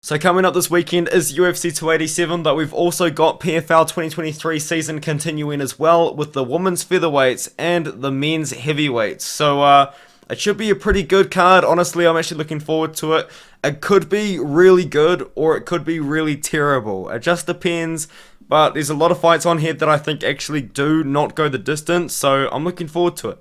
So coming up this weekend is UFC 287, but we've also got PFL 2023 season continuing as well with the women's featherweights and the men's heavyweights. So it should be a pretty good card. Honestly, I'm actually looking forward to it. It could be really good or it could be really terrible. It just depends. But there's a lot of fights on here that I think actually do not go the distance, so I'm looking forward to it.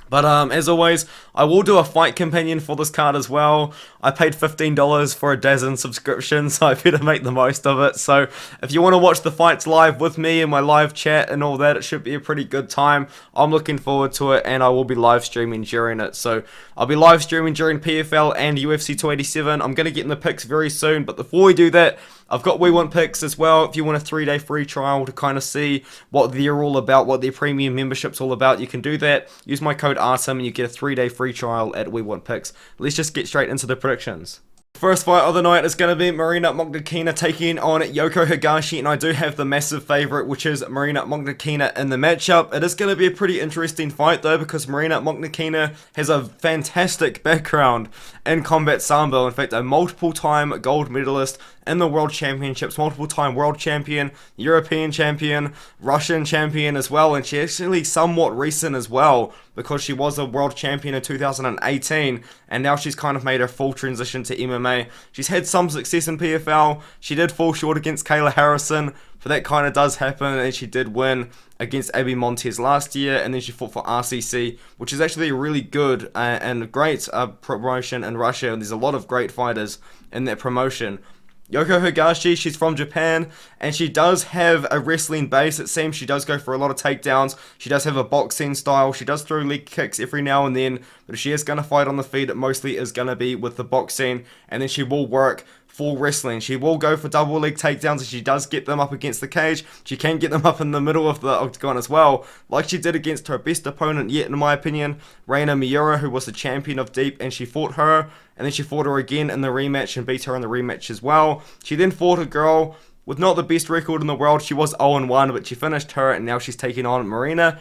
But as always, I will do a fight companion for this card as well. I paid $15 for a DAZN subscription, so I better make the most of it. So if you want to watch the fights live with me in my live chat and all that, it should be a pretty good time. I'm looking forward to it, and I will be live streaming during it. So I'll be live streaming during PFL and UFC 287. I'm going to get in the picks very soon, but before we do that, I've got We Want Picks as well. If you want a 3-day free trial to kind of see what they're all about, what their premium membership's all about, you can do that. Use my code ARTEM and you get a 3-day free trial at We Want Picks. Let's just get straight into the predictions. First fight of the night is going to be Marina Magdakina taking on Yoko Higashi, and I do have the massive favourite, which is Marina Magdakina in the matchup. It is going to be a pretty interesting fight though, because Marina Magdakina has a fantastic background in combat sambo. In fact, a multiple-time gold medalist in the World Championships, multiple-time world champion, European champion, Russian champion as well, and she's actually somewhat recent as well, because she was a world champion in 2018, and now she's kind of made her full transition to MMA. She's had some success in PFL. She did fall short against Kayla Harrison, but that kind of does happen, and she did win against Abby Montez last year, and then she fought for RCC, which is actually a really good and great promotion in Russia, and there's a lot of great fighters in that promotion. Yoko Higashi, she's from Japan, and she does have a wrestling base. It seems she does go for a lot of takedowns. She does have a boxing style. She does throw leg kicks every now and then, but if she is going to fight on the feet, it mostly is going to be with the boxing, and then she will work for wrestling. She will go for double leg takedowns if she does get them up against the cage. She can get them up in the middle of the octagon as well, like she did against her best opponent yet, in my opinion, Reina Miura, who was the champion of Deep, and she fought her, and then she fought her again in the rematch and beat her in the rematch as well. She then fought a girl with not the best record in the world. She was 0-1, but she finished her, and now she's taking on Marina.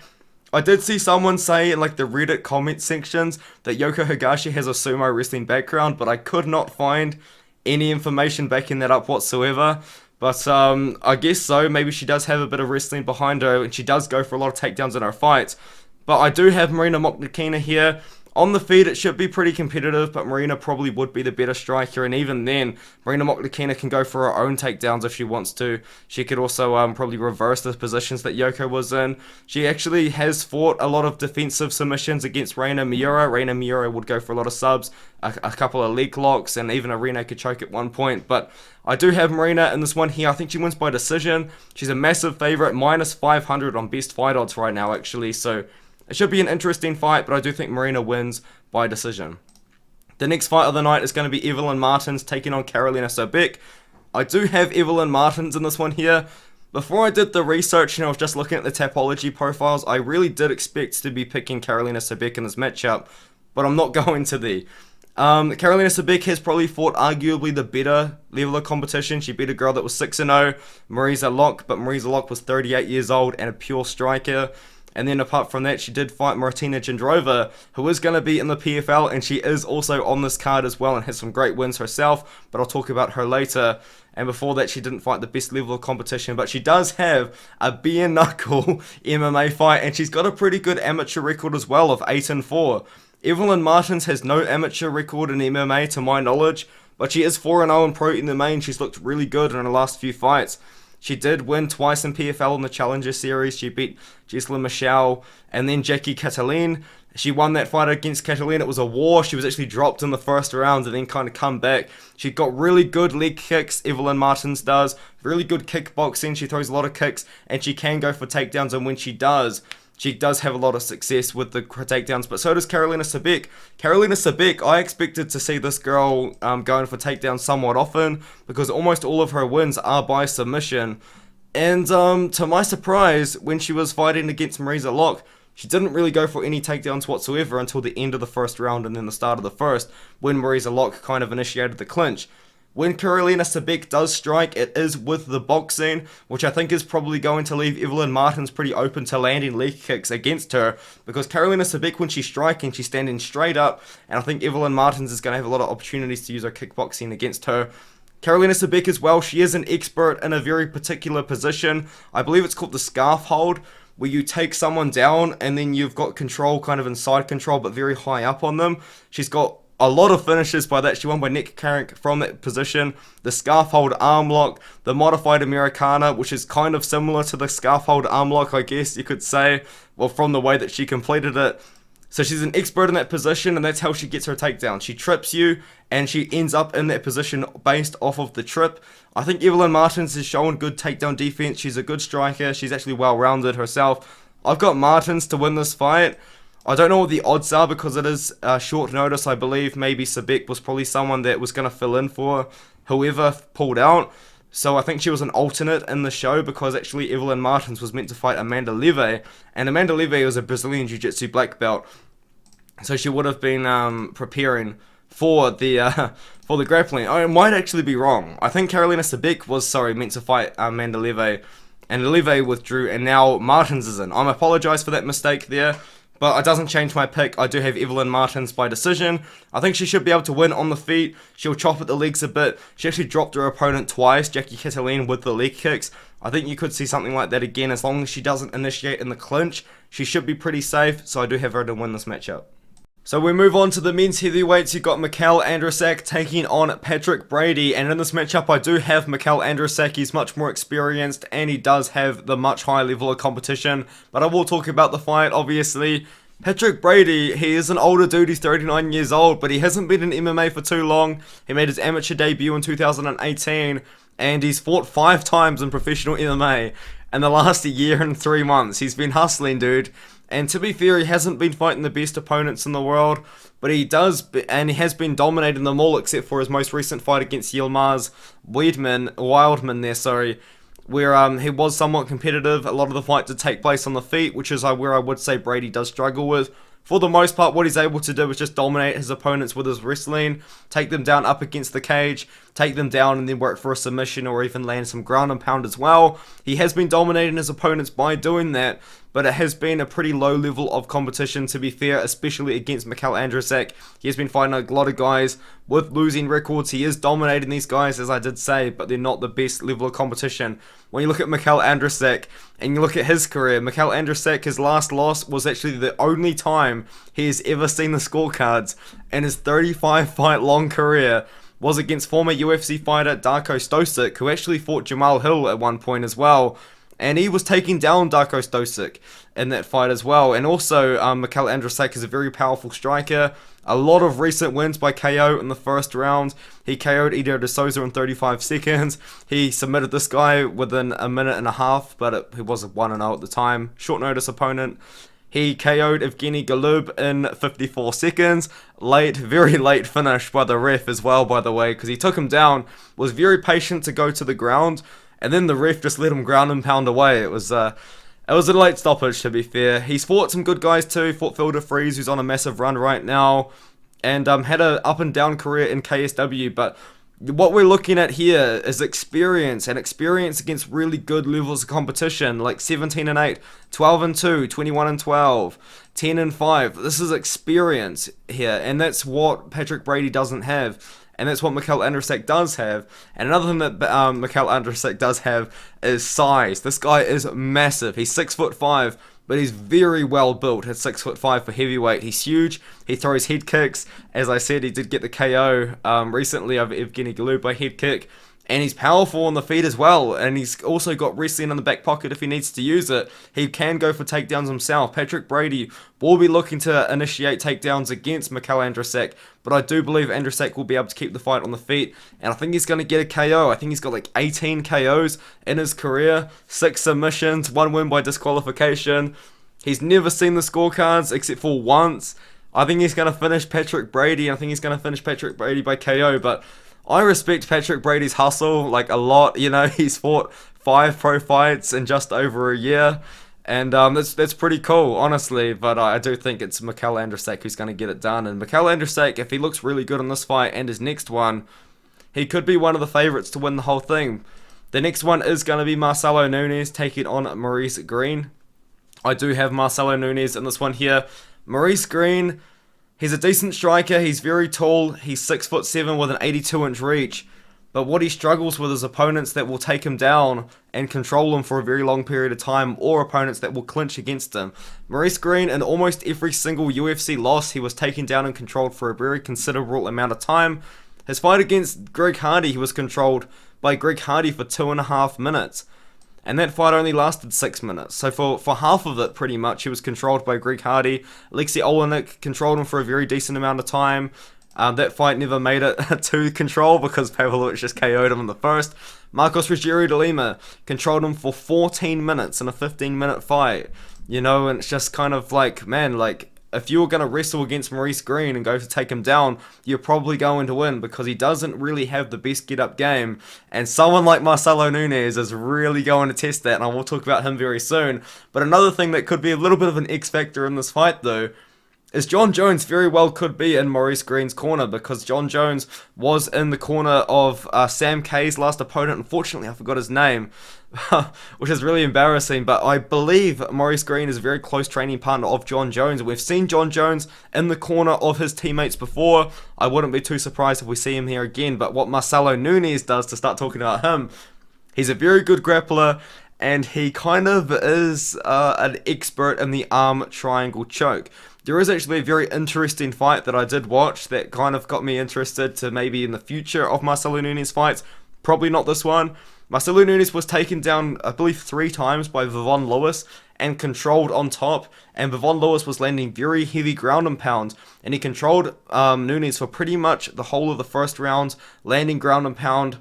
I did see someone say in like the Reddit comment sections that Yoko Higashi has a sumo wrestling background, but I could not find any information backing that up whatsoever. But I guess so. Maybe she does have a bit of wrestling behind her, and she does go for a lot of takedowns in her fights. But I do have Marina Magdakina here. On the feet, it should be pretty competitive, but Marina probably would be the better striker, and even then, Marina Magdakina can go for her own takedowns if she wants to. She could also probably reverse the positions that Yoko was in. She actually has fought a lot of defensive submissions against Reina Miura. Reina Miura would go for a lot of subs, a couple of leg locks, and even a rear naked choke at one point. But I do have Marina in this one here. I think she wins by decision. She's a massive favourite, minus 500 on best fight odds right now, actually, so it should be an interesting fight, but I do think Marina wins by decision. The next fight of the night is going to be Evelyn Martins taking on Karolina Sobek. I do have Evelyn Martins in this one here. Before I did the research and I was just looking at the Tapology profiles, I really did expect to be picking Karolina Sobek in this matchup, but I'm not going to be. Karolina Sobek has probably fought arguably the better level of competition. She beat a girl that was 6-0, Marisa Locke, but Marisa Locke was 38 years old and a pure striker. And then apart from that, she did fight Martina Gendrova, who is going to be in the PFL, and she is also on this card as well and has some great wins herself, but I'll talk about her later. And before that, she didn't fight the best level of competition, but she does have a bare knuckle MMA fight, and she's got a pretty good amateur record as well of 8-4. Evelyn Martins has no amateur record in MMA to my knowledge, but she is 4-0 in pro in the main. She's looked really good in her last few fights. She did win twice in PFL in the Challenger Series. She beat Gisela Michelle and then Jackie Catalin. She won that fight against Catalin. It was a war. She was actually dropped in the first round and then kind of come back. She got really good leg kicks, Evelyn Martins does. Really good kickboxing. She throws a lot of kicks and she can go for takedowns, and when she does have a lot of success with the takedowns, but so does Karolina Sobek. Karolina Sobek, I expected to see this girl going for takedowns somewhat often, because almost all of her wins are by submission. And to my surprise, when she was fighting against Marisa Locke, she didn't really go for any takedowns whatsoever until the end of the first round and then the start of the first, when Marisa Locke kind of initiated the clinch. When Karolina Sobek does strike, it is with the boxing, which I think is probably going to leave Evelyn Martins pretty open to landing leg kicks against her, because Karolina Sobek, when she's striking, she's standing straight up, and I think Evelyn Martins is going to have a lot of opportunities to use her kickboxing against her. Karolina Sebek as well, she is an expert in a very particular position. I believe it's called the scarf hold, where you take someone down and then you've got control, kind of inside control, but very high up on them. She's got a lot of finishes by that. She won by neck crank from that position. The scarf hold arm lock, the modified Americana, which is kind of similar to the scarf hold arm lock, I guess you could say, well, from the way that she completed it. So she's an expert in that position, and that's how she gets her takedown. She trips you, and she ends up in that position based off of the trip. I think Evelyn Martins has shown good takedown defense. She's a good striker. She's actually well-rounded herself. I've got Martins to win this fight. I don't know what the odds are because it is short notice, I believe. Maybe Sebek was probably someone that was going to fill in for whoever pulled out. So I think she was an alternate in the show because actually Evelyn Martins was meant to fight Amanda Leve. And Amanda Leve was a Brazilian Jiu-Jitsu black belt. So she would have been preparing for the grappling. I might actually be wrong. I think Karolina Sebek was, meant to fight Amanda Leve. And Leve withdrew, and now Martins is in. I apologize for that mistake there. But it doesn't change my pick. I do have Evelyn Martins by decision. I think she should be able to win on the feet. She'll chop at the legs a bit. She actually dropped her opponent twice, Jackie Cataline, with the leg kicks. I think you could see something like that again. As long as she doesn't initiate in the clinch, she should be pretty safe. So I do have her to win this matchup. So we move on to the men's heavyweights. You've got Mikhail Andrzejczyk taking on Patrick Brady. And in this matchup, I do have Mikhail Andrzejczyk. He's much more experienced and he does have the much higher level of competition. But I will talk about the fight, obviously. Patrick Brady, he is an older dude. He's 39 years old, but he hasn't been in MMA for too long. He made his amateur debut in 2018. And he's fought 5 times in professional MMA in the last year and 3 months. He's been hustling, dude. And to be fair, he hasn't been fighting the best opponents in the world, but he has been dominating them all except for his most recent fight against Yilmaz Wildman there, where he was somewhat competitive. A lot of the fight did take place on the feet, which is where I would say Brady does struggle with. For the most part, what he's able to do is just dominate his opponents with his wrestling, take them down up against the cage, take them down and then work for a submission or even land some ground and pound as well. He has been dominating his opponents by doing that, but it has been a pretty low level of competition, to be fair, especially against Mikhail Andrzejczyk. He has been fighting a lot of guys with losing records. He is dominating these guys, as I did say, but they're not the best level of competition. When you look at Mikhail Andrzejczyk and you look at his career, Mikhail Andrzejczyk, his last loss was actually the only time he has ever seen the scorecards in his 35-fight long career was against former UFC fighter Darko Stosic, who actually fought Jamal Hill at one point as well. And he was taking down Darko Stosic in that fight as well. And also, Mikhail Andrzejczyk is a very powerful striker. A lot of recent wins by KO in the first round. He KO'd Ido de Souza in 35 seconds. He submitted this guy within a minute and a half, but he was a 1-0 at the time. Short notice opponent. He KO'd Evgeny Golub in 54 seconds. Very late finish by the ref as well, by the way, because he took him down, was very patient to go to the ground, and then the ref just let him ground and pound away. It was a late stoppage, to be fair. He's fought some good guys too. Fought Phil DeFries, who's on a massive run right now, and had an up and down career in KSW. But what we're looking at here is experience, and experience against really good levels of competition, like 17-8, 12-2, 21-12, 10-5. This is experience here, and that's what Patrick Brady doesn't have. And that's what Mikhail Andrzejczyk does have. And another thing that Mikhail Andrzejczyk does have is size. This guy is massive. He's 6'5", but he's very well built at 6'5" for heavyweight. He's huge. He throws head kicks. As I said, he did get the KO recently over Evgeny Golub by head kick. And he's powerful on the feet as well. And he's also got wrestling in the back pocket if he needs to use it. He can go for takedowns himself. Patrick Brady will be looking to initiate takedowns against Mikhail Andrzejczyk. But I do believe Andrzejczyk will be able to keep the fight on the feet. And I think he's going to get a KO. I think he's got like 18 KOs in his career. 6 submissions. 1 win by disqualification. He's never seen the scorecards except for once. I think he's going to finish Patrick Brady. I think he's going to finish Patrick Brady by KO. But I respect Patrick Brady's hustle like a lot. You know, he's fought 5 pro fights in just over a year, and that's pretty cool, honestly. But I do think it's Mikhail Andrzejczyk who's going to get it done. And Mikhail Andrzejczyk, if he looks really good in this fight and his next one, he could be one of the favorites to win the whole thing. The next one is going to be Marcelo Nunes taking on Maurice Green. I do have Marcelo Nunes in this one here. Maurice Green, he's a decent striker. He's very tall. He's 6'7" with an 82-inch reach. but what he struggles with is opponents that will take him down and control him for a very long period of time, or opponents that will clinch against him. Maurice Greene, in almost every single UFC loss, he was taken down and controlled for a very considerable amount of time. His fight against Greg Hardy, he was controlled by Greg Hardy for 2.5 minutes. And that fight only lasted 6 minutes. So for half of it, pretty much, he was controlled by Greg Hardy. Alexei Olenek controlled him for a very decent amount of time. That fight never made it to control because Pavlovich just KO'd him in the first. Marcos Rogério de Lima controlled him for 14 minutes in a 15-minute fight. You know, and it's just kind of like, man, like, if you were going to wrestle against Maurice Greene and go to take him down, you're probably going to win because he doesn't really have the best get-up game. And someone like Marcelo Nunes is really going to test that, and I will talk about him very soon. But another thing that could be a little bit of an X-factor in this fight, though, is Jon Jones very well could be in Maurice Greene's corner, because Jon Jones was in the corner of Sam Kay's last opponent. Unfortunately, I forgot his name, which is really embarrassing, but I believe Maurice Greene is a very close training partner of Jon Jones. We've seen Jon Jones in the corner of his teammates before. I wouldn't be too surprised if we see him here again, but what Marcelo Nunes does, to start talking about him, he's a very good grappler, and he kind of is an expert in the arm triangle choke. There is actually a very interesting fight that I did watch that kind of got me interested to maybe in the future of Marcelo Nunes fights. Probably not this one. Marcelo Nunes was taken down, I believe, 3 times by Vivon Lewis and controlled on top. And Vivon Lewis was landing very heavy ground and pound. And he controlled Nunes for pretty much the whole of the first round, landing ground and pound.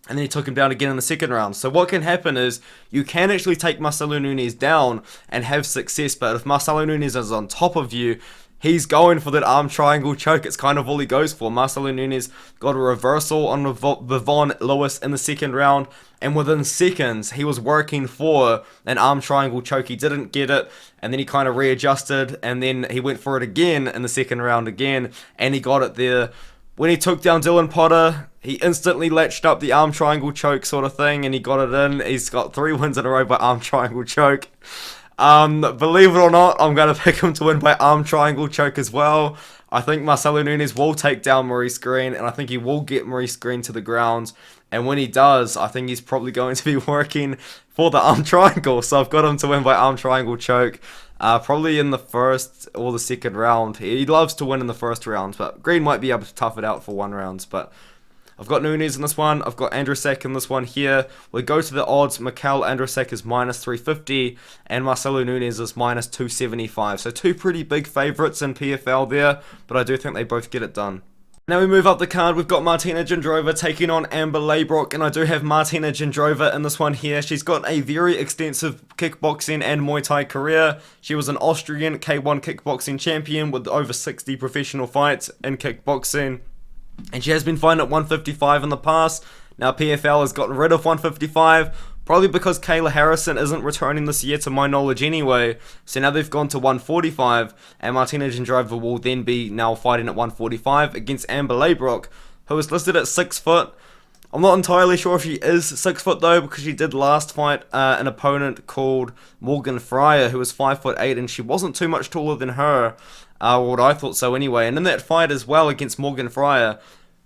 And then he took him down again in the second round. So what can happen is you can actually take Marcelo Nunes down and have success. But if Marcelo Nunes is on top of you, he's going for that arm triangle choke. It's kind of all he goes for. Marcelo Nunes got a reversal on Vivon Lewis in the second round. And within seconds, he was working for an arm triangle choke. He didn't get it. And then he kind of readjusted. And then he went for it again in the second round again. And he got it there. When he took down Dylan Potter, he instantly latched up the arm triangle choke sort of thing, and he got it in. He's got 3 wins in a row by arm triangle choke. Believe it or not, I'm going to pick him to win by arm triangle choke as well. I think Marcelo Nunes will take down Maurice Greene, and I think he will get Maurice Greene to the ground. And when he does, I think he's probably going to be working for the arm triangle. So I've got him to win by arm triangle choke. Probably in the first or the second round. He loves to win in the first round, but Greene might be able to tough it out for 1 round. But I've got Nunes in this one. I've got Andrusek in this one here. We go to the odds. Mikhail Andrusek is minus 350, and Marcelo Nunes is minus 275. So 2 pretty big favourites in PFL there, but I do think they both get it done. Now we move up the card. We've got Martina Gendrova taking on Amberley, and I do have Martina Gendrova in this one here. She's got a very extensive kickboxing and Muay Thai career. She was an Austrian K1 kickboxing champion with over 60 professional fights in kickboxing. And she has been fighting at 155 in the past. Now PFL has gotten rid of 155. Probably because Kayla Harrison isn't returning this year to my knowledge anyway. So now they've gone to 145. And Martina Gendrova will then be now fighting at 145 against Amberley, who is listed at 6 foot. I'm not entirely sure if she is 6 foot though, because she did last fight an opponent called Morgan Fryer, who was 5'8", and she wasn't too much taller than her. What I thought so anyway. And in that fight as well against Morgan Fryer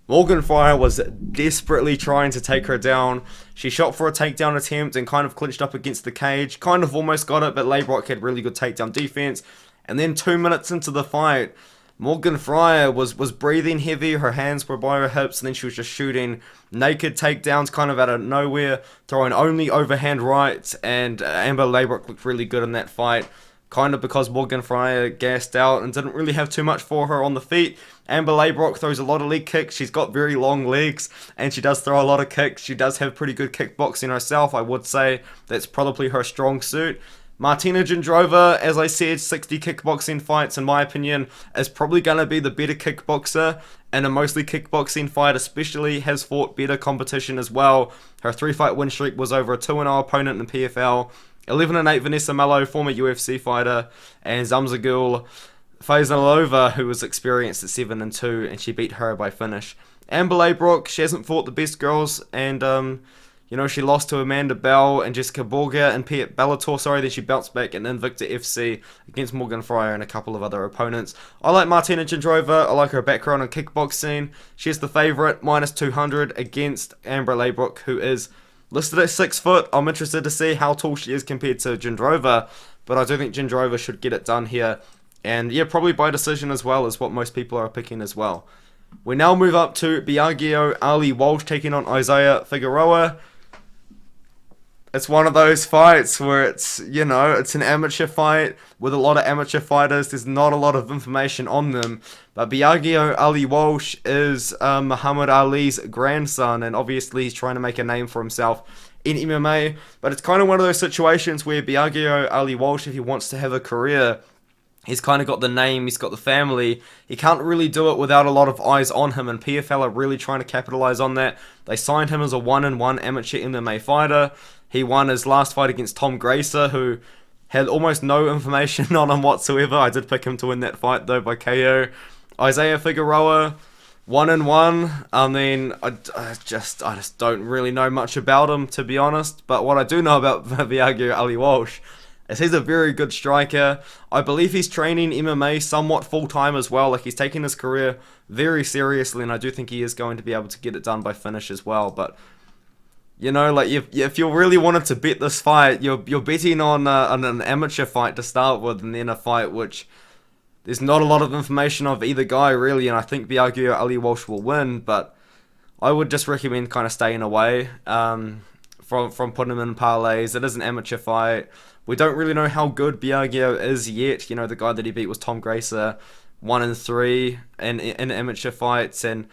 was desperately trying to take her down. She shot for a takedown attempt and kind of clinched up against the cage. Kind of almost got it, but Leibrock had really good takedown defense. And then 2 minutes into the fight, Morgan Fryer was breathing heavy. Her hands were by her hips, and then she was just shooting naked takedowns kind of out of nowhere, throwing only overhand rights. And Amber Leibrock looked really good in that fight. Kind of because Morgan Fryer gassed out and didn't really have too much for her on the feet. Amber Leibrock throws a lot of leg kicks. She's got very long legs, and she does throw a lot of kicks. She does have pretty good kickboxing herself. I would say that's probably her strong suit. Martina Gendrova, as I said, 60 kickboxing fights, in my opinion, is probably going to be the better kickboxer. And a mostly kickboxing fight especially, has fought better competition as well. Her 3-fight win streak was over a 2-0 opponent in PFL. 11-8 Vanessa Mello, former UFC fighter, and Zamzagul Faizalova, who was experienced at 7-2, and she beat her by finish. Amber Leibrock, she hasn't fought the best girls, and You know, she lost to Amanda Bell and Jessica Borgia and Bellator, sorry, then she bounced back in Invicta FC against Morgan Fryer and a couple of other opponents. I like Martina Gendrova. I like her background in kickboxing. She's the favourite, minus 200 against Amberley, who is listed at 6 foot. I'm interested to see how tall she is compared to Gendrova, but I do think Gendrova should get it done here. And yeah, probably by decision as well, is what most people are picking as well. We now move up to Biagio Ali Walsh taking on Isaiah Figueroa. It's one of those fights where it's, you know, it's an amateur fight with a lot of amateur fighters. There's not a lot of information on them. But Biagio Ali Walsh is Muhammad Ali's grandson, and obviously he's trying to make a name for himself in MMA. But it's kind of one of those situations where Biagio Ali Walsh, if he wants to have a career, he's kind of got the name, he's got the family. He can't really do it without a lot of eyes on him, and PFL are really trying to capitalize on that. They signed him as a 1-1 amateur MMA fighter. He won his last fight against Tom Gracer, who had almost no information on him whatsoever. I did pick him to win that fight, though, by KO. Isaiah Figueroa, 1-1. I mean, I just don't really know much about him, to be honest. But what I do know about Biagio Ali Walsh is he's a very good striker. I believe he's training MMA somewhat full-time as well. Like, he's taking his career very seriously, and I do think he is going to be able to get it done by finish as well. But you know, like, if you really wanted to bet this fight, you're betting on an amateur fight to start with, and then a fight which there's not a lot of information of either guy, really, and I think Biagio Ali Walsh will win, but I would just recommend kind of staying away from putting him in parlays. It is an amateur fight. We don't really know how good Biagio is yet. You know, the guy that he beat was Tom Gracer, 1-3 in amateur fights, and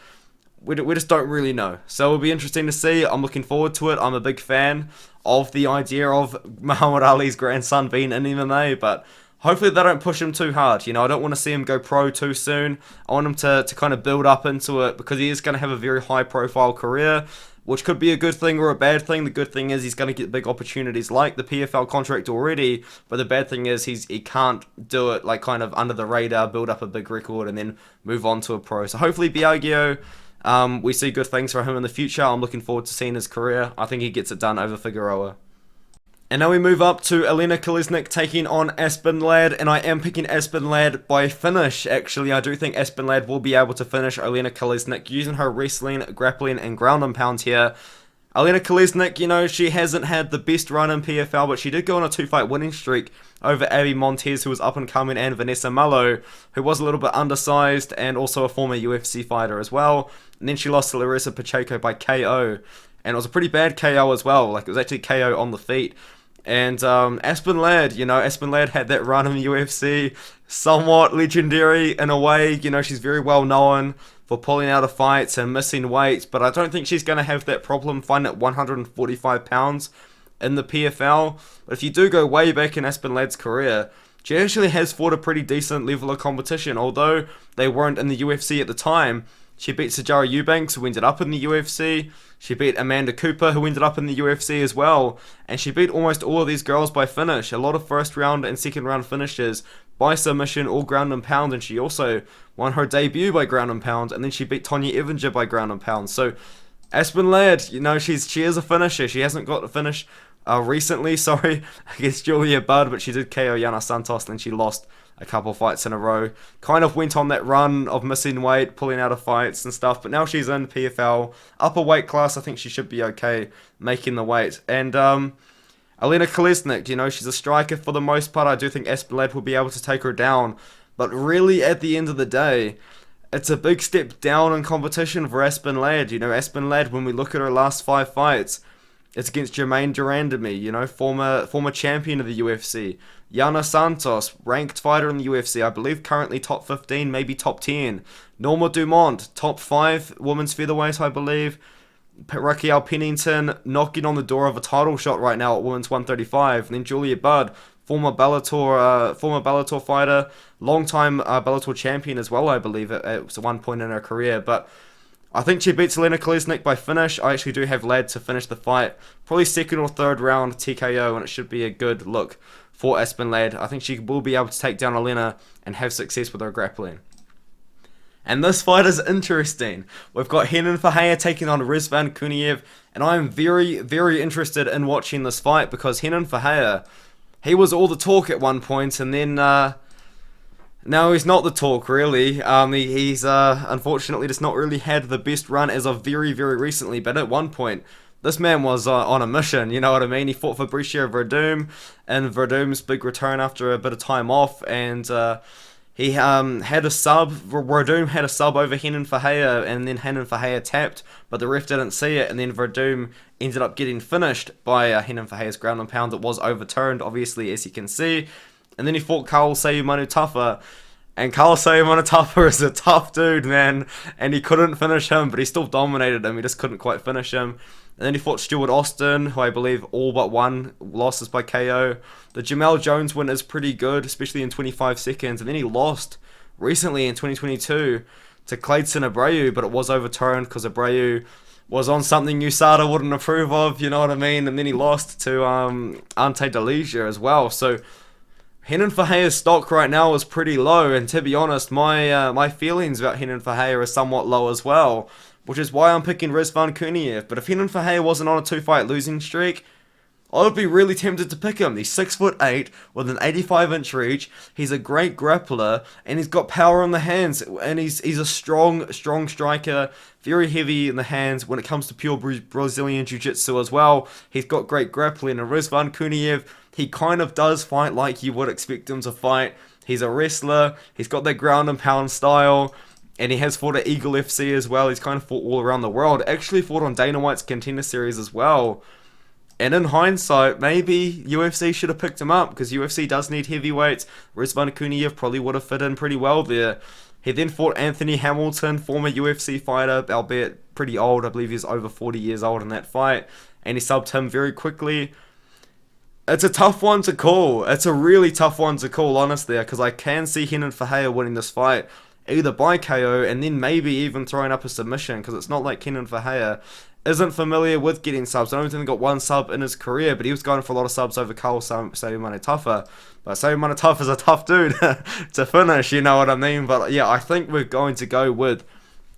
we just don't really know. So it'll be interesting to see. I'm looking forward to it. I'm a big fan of the idea of Muhammad Ali's grandson being in MMA, but hopefully they don't push him too hard. You know, I don't want to see him go pro too soon. I want him to kind of build up into it, because he is going to have a very high profile career, which could be a good thing or a bad thing. The good thing is he's going to get big opportunities like the PFL contract already, but the bad thing is he can't do it like kind of under the radar, build up a big record, and then move on to a pro. So hopefully Biagio, we see good things for him in the future. I'm looking forward to seeing his career. I think he gets it done over Figueroa. And now we move up to Elena Kalisnick taking on Aspen Ladd, and I am picking Aspen Ladd by finish. Actually, I do think Aspen Ladd will be able to finish Elena Kalisnick using her wrestling, grappling, and ground and pound here. Elena Kalisnick, you know, she hasn't had the best run in PFL, but she did go on a 2-fight winning streak over Abby Montez, who was up and coming, and Vanessa Mallow, who was a little bit undersized and also a former UFC fighter as well. And then she lost to Larissa Pacheco by KO, and it was a pretty bad KO as well. Like, it was actually KO on the feet. And Aspen Ladd, you know, Aspen Ladd had that run in the UFC, somewhat legendary in a way. You know, she's very well known for pulling out of fights and missing weight, but I don't think she's going to have that problem fighting at 145 pounds in the PFL. But if you do go way back in Aspen Ladd's career, she actually has fought a pretty decent level of competition. Although they weren't in the UFC at the time, she beat Sajara Eubanks, who ended up in the UFC. She beat Amanda Cooper, who ended up in the UFC as well. And she beat almost all of these girls by finish. A lot of first round and second round finishes by submission, all ground and pound. And she also won her debut by ground and pound. And then she beat Tonya Evinger by ground and pound. So Aspen Ladd, you know, she is a finisher. She hasn't got a finish recently, against Julia Budd, but she did KO Yana Santos, and then she lost a couple fights in a row. Kind of went on that run of missing weight, pulling out of fights and stuff, but now she's in PFL, upper weight class. I think she should be okay making the weight. And Elena Kalisnick, you know, she's a striker for the most part. I do think Aspen Ladd will be able to take her down, but really at the end of the day, it's a big step down in competition for Aspen Ladd. You know, Aspen Ladd, when we look at her last 5 fights, it's against Jermaine Durandamy, you know, former champion of the UFC. Yana Santos, ranked fighter in the UFC, I believe currently top 15, maybe top 10. Norma Dumont, top 5 women's featherweight, I believe. Raquel Pennington knocking on the door of a title shot right now at women's 135. And then Julia Budd, former Bellator fighter, long-time Bellator champion as well, I believe, at one point in her career. But I think she beats Elena Kalisnick by finish. I actually do have Ladd to finish the fight. Probably second or third round TKO, and it should be a good look for Aspen Ladd. I think she will be able to take down Elena and have success with her grappling. And this fight is interesting. We've got Renan Haya taking on Ruslan Kuniev, and I'm very, very interested in watching this fight because Renan Haya, he was all the talk at one point, and then now he's not the talk, really. He's unfortunately just not really had the best run as of very, very recently, but at one point, this man was on a mission, you know what I mean? He fought for Brescia Verdum, and Verdum's big return after a bit of time off, and he had a sub. Verdum had a sub over Renan Haya, and then Renan Haya tapped, but the ref didn't see it, and then Verdum ended up getting finished by Renan Haya's ground and pound that was overturned, obviously, as you can see. And then he fought Karl Sayumanutafa, and Karl Sayumanutafa is a tough dude, man, and he couldn't finish him, but he still dominated him. He just couldn't quite finish him. And then he fought Stuart Austin, who I believe all but one losses by KO. The Jamel Jones win is pretty good, especially in 25 seconds. And then he lost recently in 2022 to Clayton Abreu, but it was overturned because Abreu was on something USADA wouldn't approve of, you know what I mean? And then he lost to Ante Delija as well. So Renan Haya's stock right now is pretty low, and to be honest, my feelings about Renan Haya are somewhat low as well, which is why I'm picking Ruslan Kuniev. But if Renan Haya wasn't on a 2-fight losing streak, I would be really tempted to pick him. He's 6'8" with an 85-inch reach. He's a great grappler, and he's got power in the hands, and he's a strong striker, very heavy in the hands when it comes to pure Brazilian Jiu-Jitsu as well. He's got great grappling, and Ruslan Kuniev, he kind of does fight like you would expect him to fight. He's a wrestler, he's got that ground and pound style, and he has fought at Eagle FC as well. He's kind of fought all around the world. Actually fought on Dana White's Contender series as well. And in hindsight, maybe UFC should have picked him up, because UFC does need heavyweights. Ruslan Kuniev probably would have fit in pretty well there. He then fought Anthony Hamilton, former UFC fighter, albeit pretty old. I believe he's over 40 years old in that fight. And he subbed him very quickly. It's a tough one to call. It's a really tough one to call, honestly, because I can see Renan Haya winning this fight, either by KO and then maybe even throwing up a submission, because it's not like Renan Haya isn't familiar with getting subs. I don't think he got one sub in his career, but he was going for a lot of subs over Karl Sayumanutafa. But Sayumanutafa is a tough dude to finish, you know what I mean? But yeah, I think we're going to go with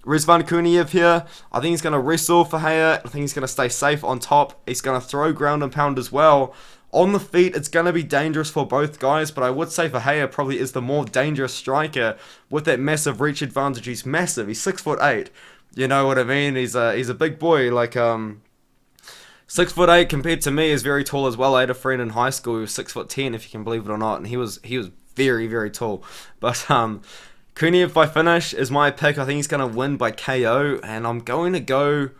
Ruslan Kuniev here. I think he's going to wrestle for Haya. I think he's going to stay safe on top. He's going to throw ground and pound as well. On the feet, it's going to be dangerous for both guys, but I would say for Haya probably is the more dangerous striker with that massive reach advantage. He's massive. He's 6'8". You know what I mean? He's a big boy. Like 6'8" compared to me is very tall as well. I had a friend in high school who was 6'10", if you can believe it or not, and he was very, very tall. But Kuniev by finish is my pick. I think he's going to win by KO, and I'm going to go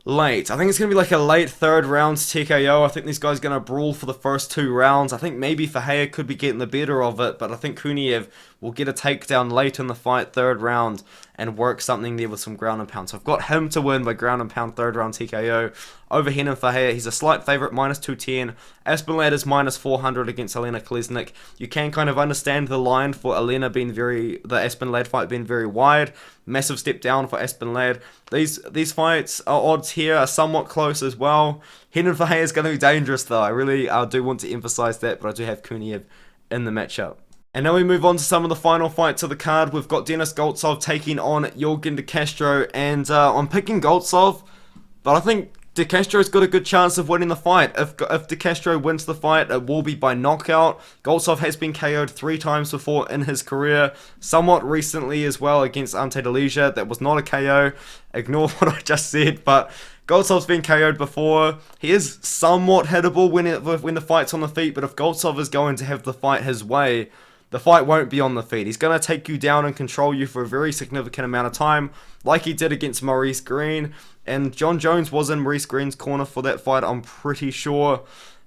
late. I think it's going to be like a late third round TKO. I think this guy's going to brawl for the first 2 rounds. I think maybe Haya could be getting the better of it, but I think Kuniev will get a takedown late in the fight, third round, and work something there with some ground and pound. So I've got him to win by ground and pound third round TKO over Renan Haya. He's a slight favourite, -210. Aspen is -400 against Elena Kalisnick. You can kind of understand the line for Elena being the Aspen lad fight being very wide. Massive step down for Aspen lad. These fights, odds here are somewhat close as well. Renan Haya is going to be dangerous though. I do want to emphasise that, but I do have Kuniev in the matchup. And now we move on to some of the final fights of the card. We've got Denis Goltsov taking on Jorge de Castro, and I'm picking Goltsov, but I think De Castro's got a good chance of winning the fight. If De Castro wins the fight, it will be by knockout. Goltsov has been KO'd 3 times before in his career, somewhat recently as well against Ante Delija. That was not a KO. Ignore what I just said, but Goltsov's been KO'd before. He is somewhat hittable when the fight's on the feet, but if Goltsov is going to have the fight his way, the fight won't be on the feet. He's going to take you down and control you for a very significant amount of time, like he did against Maurice Green. And John Jones was in Maurice Green's corner for that fight, I'm pretty sure.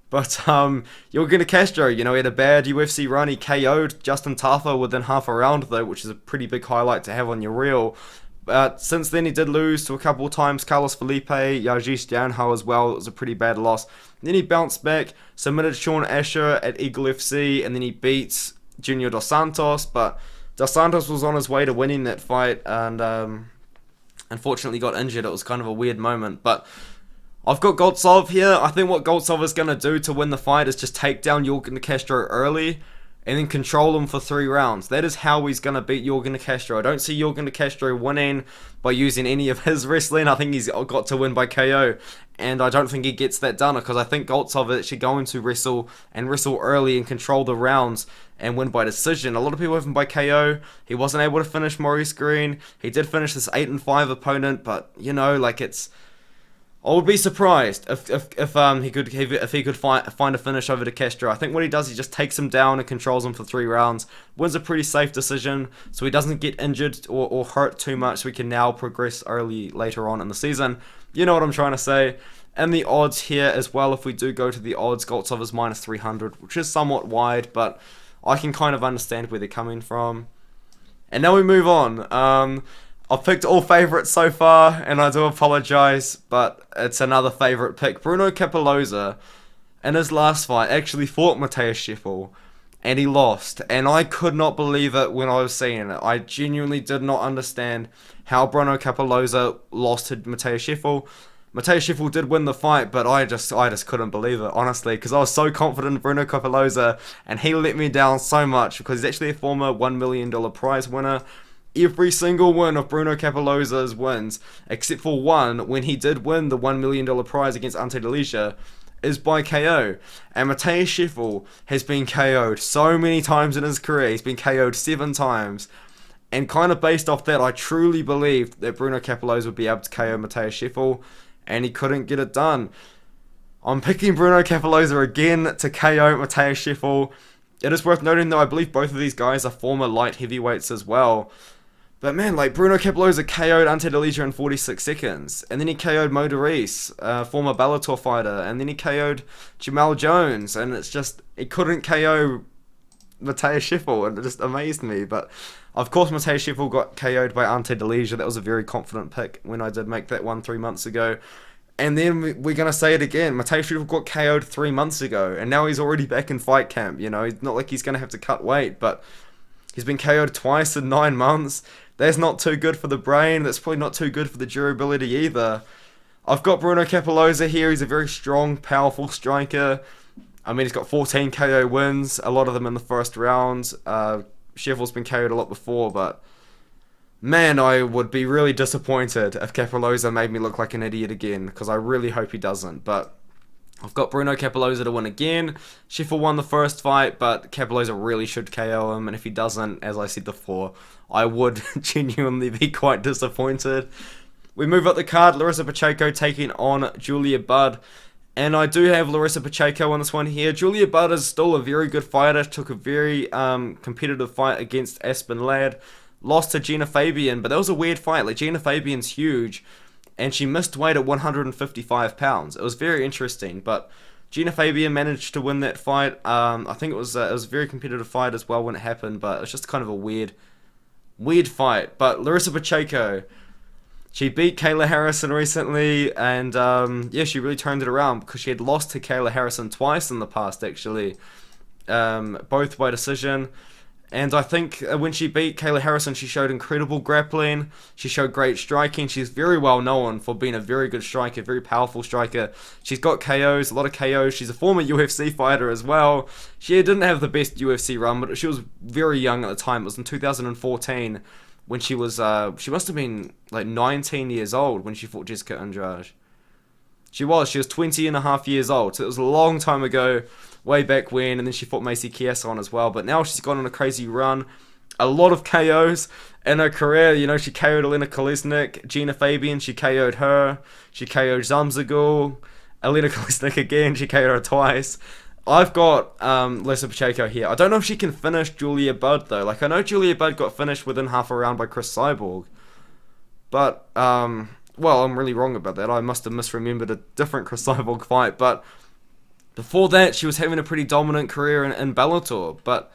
But Jorge de Castro, he had a bad UFC run. He KO'd Justin Tafa within half a round, though, which is a pretty big highlight to have on your reel. But since then, he did lose to a couple of times Carlos Felipe, Yajish Danho as well. It was a pretty bad loss. Then he bounced back, submitted Sean Asher at Eagle FC, and then he beats Junior Dos Santos, but Dos Santos was on his way to winning that fight and unfortunately got injured. It was kind of a weird moment, but I've got Goltsov here. I think what Goltsov is going to do to win the fight is just take down Jorge de Castro early, and then control him for 3 rounds. That is how he's going to beat Jorge Castro. I don't see Jorge Castro winning by using any of his wrestling. I think he's got to win by KO, and I don't think he gets that done because I think Goldson is actually going to wrestle early and control the rounds and win by decision. A lot of people have him by KO. He wasn't able to finish Maurice Green. He did finish this 8-5 opponent, but it's... I would be surprised if he could find a finish over to Castro. I think what he does, he just takes him down and controls him for 3 rounds. Wins a pretty safe decision, so he doesn't get injured or hurt too much. So we can now progress later on in the season. You know what I'm trying to say. And the odds here as well, if we do go to the odds, Goldson is minus 300, which is somewhat wide, but I can kind of understand where they're coming from. And now we move on. I've picked all favourites so far, and I do apologise, but it's another favourite pick. Bruno Capelloza, in his last fight, actually fought Matthias Scheffel, and he lost. And I could not believe it when I was seeing it. I genuinely did not understand how Bruno Capelloza lost to Matthias Scheffel. Matthias Scheffel did win the fight, but I just couldn't believe it, honestly, because I was so confident in Bruno Capelloza, and he let me down so much, because he's actually a former $1 million prize winner. Every single one of Bruno Capelloza's wins, except for one, when he did win the $1 million prize against Ante Delija, is by KO. And Matthias Scheffel has been KO'd so many times in his career. He's been KO'd 7 times. And kind of based off that, I truly believed that Bruno Capelloza would be able to KO Matthias Scheffel, and he couldn't get it done. I'm picking Bruno Capelloza again to KO Matthias Scheffel. It is worth noting, though, I believe both of these guys are former light heavyweights as well. But man, Bruno Capelloza KO'd Ante Delija in 46 seconds. And then he KO'd Maurice, former Bellator fighter. And then he KO'd Jamal Jones. And it's just, he couldn't KO Matthias Scheffel. And it just amazed me. But of course, Matthias Scheffel got KO'd by Ante Delija. That was a very confident pick when I did make that one 3 months ago. And then we're going to say it again. Matthias Scheffel got KO'd 3 months ago. And now he's already back in fight camp. It's not like he's going to have to cut weight. But he's been KO'd twice in 9 months. That's not too good for the brain. That's probably not too good for the durability either. I've got Bruno Capelloza here. He's a very strong, powerful striker. I mean, he's got 14 KO wins, a lot of them in the first round. Scheffel's been KO'd a lot before, but man, I would be really disappointed if Capelloza made me look like an idiot again, because I really hope he doesn't. But I've got Bruno Capelloza to win again. Scheffel won the first fight, but Capelloza really should KO him, and if he doesn't, as I said before, I would genuinely be quite disappointed. We move up the card, Larissa Pacheco taking on Julia Budd, and I do have Larissa Pacheco on this one here. Julia Budd is still a very good fighter, took a very competitive fight against Aspen lad, lost to Gina Fabian, but that was a weird fight. Gina Fabian's huge, and she missed weight at 155 pounds. It was very interesting, but Gina Fabian managed to win that fight. I think it was a very competitive fight as well when it happened, but it was just kind of a weird fight. But Larissa Pacheco, she beat Kayla Harrison recently, and she really turned it around because she had lost to Kayla Harrison twice in the past, actually, both by decision. And I think when she beat Kayla Harrison, she showed incredible grappling. She showed great striking. She's very well known for being a very good striker, very powerful striker. She's got KOs, a lot of KOs. She's a former UFC fighter as well. She didn't have the best UFC run, but she was very young at the time. It was in 2014 when she was, she must have been 19 years old when she fought Jessica Andrade. She was 20 and a half years old, so it was a long time ago, way back when, and then she fought Macy Chiasson as well, but now she's gone on a crazy run, a lot of KOs in her career. She KO'd Elena Kalisnick, Gina Fabian, she KO'd her, she KO'd Zamzagul, Elena Kalisnick again, she KO'd her twice. I've got Larissa Pacheco here. I don't know if she can finish Julia Budd, though. I know Julia Budd got finished within half a round by Chris Cyborg, but, well, I'm really wrong about that. I must have misremembered a different Chris Cyborg fight, but before that, she was having a pretty dominant career in Bellator. But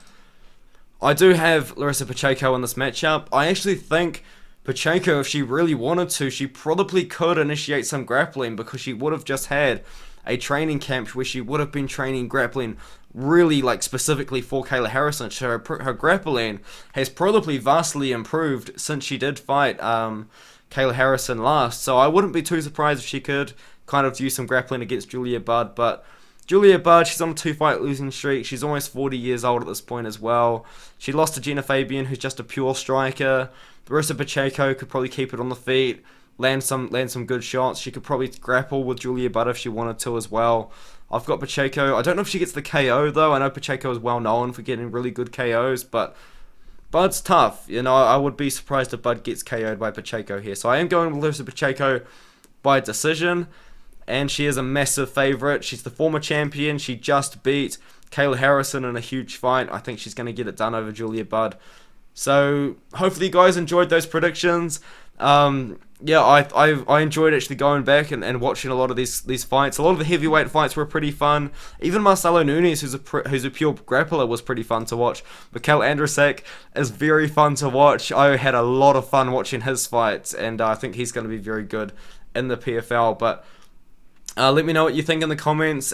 I do have Larissa Pacheco in this matchup. I actually think Pacheco, if she really wanted to, she probably could initiate some grappling because she would have just had a training camp where she would have been training grappling really specifically for Kayla Harrison. So her grappling has probably vastly improved since she did fight Kayla Harrison last, so I wouldn't be too surprised if she could kind of use some grappling against Julia Budd, but Julia Budd, she's on a 2-fight losing streak. She's almost 40 years old at this point as well. She lost to Jenna Fabian, who's just a pure striker. Larissa Pacheco could probably keep it on the feet, land some good shots. She could probably grapple with Julia Budd if she wanted to as well. I've got Pacheco. I don't know if she gets the KO though. I know Pacheco is well known for getting really good KOs, but Bud's tough. You know, I would be surprised if Bud gets KO'd by Pacheco here. So I am going with Larissa Pacheco by decision. And she is a massive favourite. She's the former champion. She just beat Kayla Harrison in a huge fight. I think she's going to get it done over Julia Budd. So hopefully you guys enjoyed those predictions. Yeah, I enjoyed actually going back and watching a lot of these fights. A lot of the heavyweight fights were pretty fun. Even Marcelo Nunes, who's a pure grappler, was pretty fun to watch. Mikhail Andrzejczyk is very fun to watch. I had a lot of fun watching his fights, and I think he's going to be very good in the PFL. But let me know what you think in the comments.